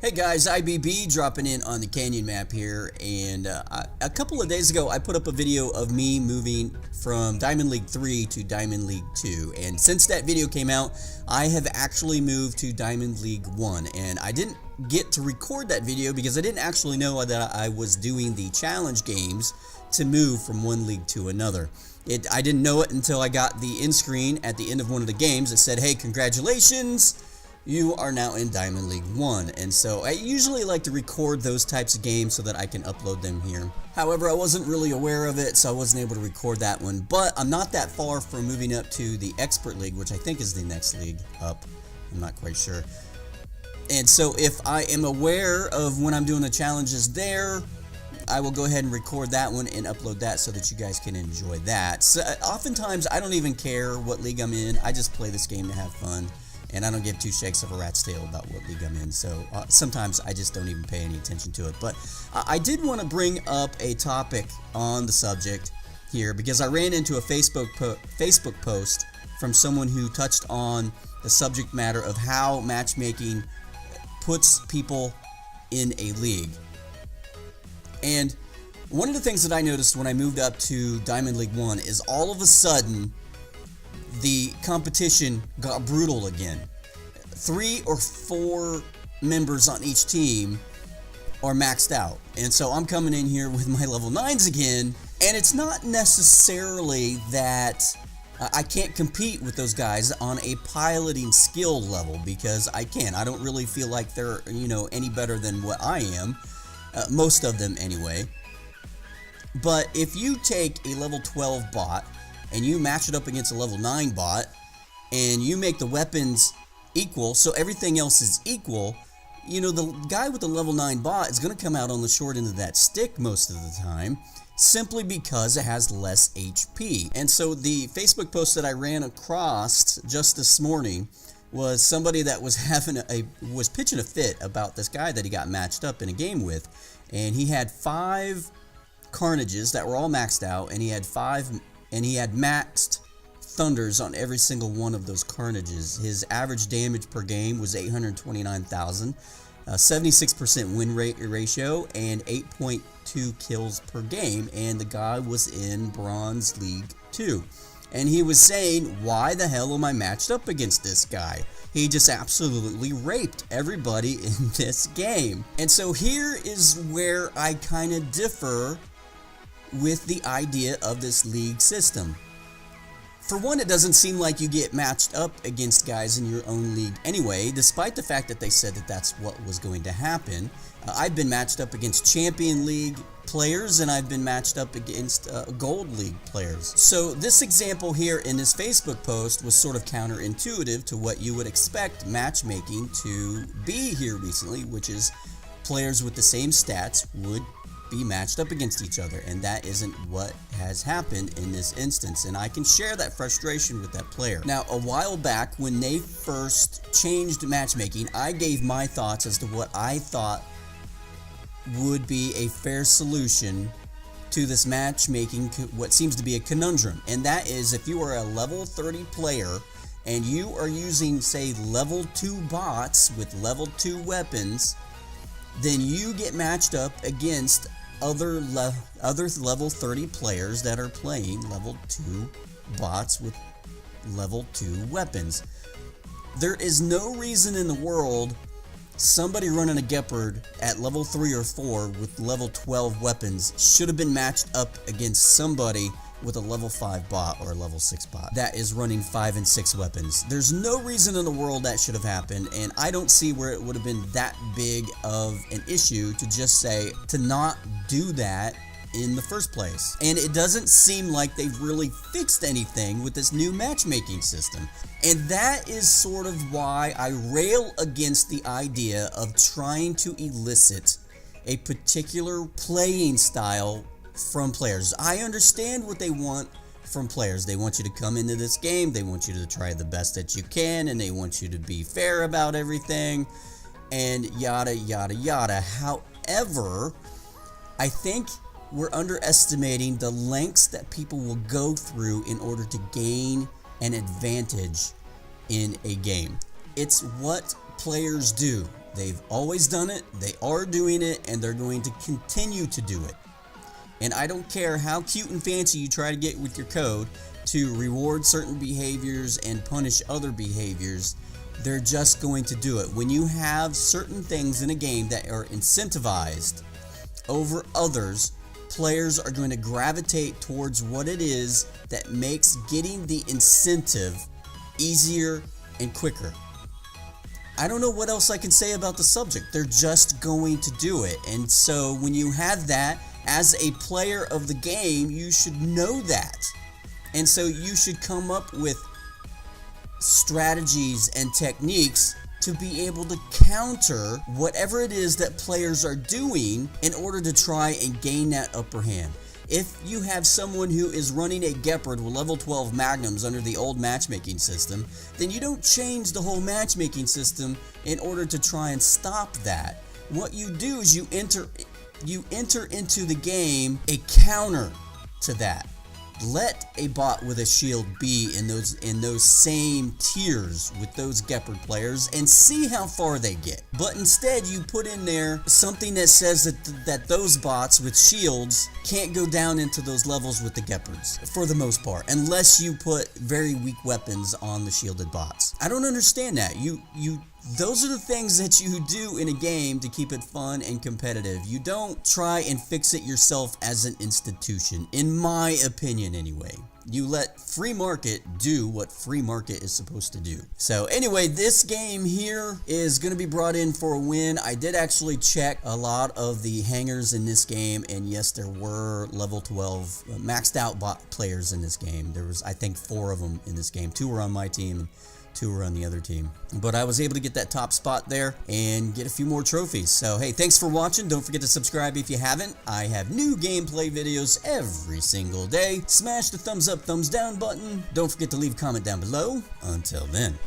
Hey guys, I.B.B. dropping in on the Canyon map here, and a couple of days ago I put up a video of me moving from Diamond League 3 to Diamond League 2, and since that video came out, I have actually moved to Diamond League 1, and I didn't get to record that video because I didn't actually know that I was doing the challenge games to move from one league to another. I didn't know it until I got the end screen at the end of one of the games that said, hey, congratulations, you are now in Diamond League 1, and so I usually like to record those types of games so that I can upload them here. However, I wasn't really aware of it, so I wasn't able to record that one, but I'm not that far from moving up to the Expert League, which I think is the next league up. I'm not quite sure. And so if I am aware of when I'm doing the challenges there, I will go ahead and record that one and upload that so that you guys can enjoy that. So, oftentimes, I don't even care what league I'm in. I just play this game to have fun. And I don't give two shakes of a rat's tail about what league I'm in, so sometimes I just don't even pay any attention to it. But I did want to bring up a topic on the subject here because I ran into a Facebook post from someone who touched on the subject matter of how matchmaking puts people in a league. And one of the things that I noticed when I moved up to Diamond League 1 is all of a sudden the competition got brutal again. 3 or 4 members on each team are maxed out. And so I'm coming in here with my level 9s again, and it's not necessarily that I can't compete with those guys on a piloting skill level, because I can. I don't really feel like they're, any better than what I am. Most of them anyway. But if you take a level 12 bot and you match it up against a level 9 bot, and you make the weapons equal, so everything else is equal, the guy with the level 9 bot is going to come out on the short end of that stick most of the time, simply because it has less HP. And so the Facebook post that I ran across just this morning was somebody that was was pitching a fit about this guy that he got matched up in a game with, and he had 5 Carnages that were all maxed out, and he had maxed Thunders on every single one of those Carnages. His average damage per game was 829,000, 76% win rate ratio, and 8.2 kills per game, and the guy was in Bronze League 2. And he was saying, why the hell am I matched up against this guy? He just absolutely raped everybody in this game. And so here is where I kind of differ with the idea of this league system. For one, it doesn't seem like you get matched up against guys in your own league anyway, despite the fact that they said that that's what was going to happen. I've been matched up against Champion League players, and I've been matched up against Gold League players. So this example here in this Facebook post was sort of counterintuitive to what you would expect matchmaking to be here recently, which is players with the same stats would be matched up against each other, and that isn't what has happened in this instance, and I can share that frustration with that player. Now, a while back when they first changed matchmaking, I gave my thoughts as to what I thought would be a fair solution to this matchmaking, what seems to be a conundrum, and that is if you are a level 30 player and you are using, say, level 2 bots with level 2 weapons, then you get matched up against other level 30 players that are playing level 2 bots with level 2 weapons. There is no reason in the world somebody running a Gepard at level 3 or 4 with level 12 weapons should have been matched up against somebody with a level 5 bot or a level 6 bot that is running 5 and 6 weapons. There's no reason in the world that should have happened, and I don't see where it would have been that big of an issue to just say to not do that in the first place. And it doesn't seem like they've really fixed anything with this new matchmaking system. And that is sort of why I rail against the idea of trying to elicit a particular playing style from players. I understand what they want from players. They want you to come into this game, they want you to try the best that you can, and they want you to be fair about everything, and yada yada yada. However, I think we're underestimating the lengths that people will go through in order to gain an advantage in a game. It's what players do. They've always done it, they are doing it, and they're going to continue to do it. And I don't care how cute and fancy you try to get with your code to reward certain behaviors and punish other behaviors, they're just going to do it. When you have certain things in a game that are incentivized over others, players are going to gravitate towards what it is that makes getting the incentive easier and quicker. I don't know what else I can say about the subject. They're just going to do it. And so when you have that, as a player of the game, you should know that. And so you should come up with strategies and techniques to be able to counter whatever it is that players are doing in order to try and gain that upper hand. If you have someone who is running a Gepard with level 12 magnums under the old matchmaking system, then you don't change the whole matchmaking system in order to try and stop that. What you do is you enter into the game a counter to that. Let a bot with a shield be in those same tiers with those Gepard players and see how far they get. But instead you put in there something that says that those bots with shields can't go down into those levels with the Gepards for the most part, unless you put very weak weapons on the shielded bots. I don't understand that. Those are the things that you do in a game to keep it fun and competitive. You don't try and fix it yourself as an institution, in my opinion anyway. You let free market do what free market is supposed to do. So anyway, this game here is going to be brought in for a win. I did actually check a lot of the hangers in this game, and yes, there were level 12 maxed out bot players in this game. There was, I think, 4 of them in this game. 2 were on my team and 2 were on the other team. But I was able to get that top spot there and get a few more trophies. So hey, thanks for watching. Don't forget to subscribe if you haven't. I have new gameplay videos every single day. Smash the thumbs up, thumbs down button. Don't forget to leave a comment down below. Until then.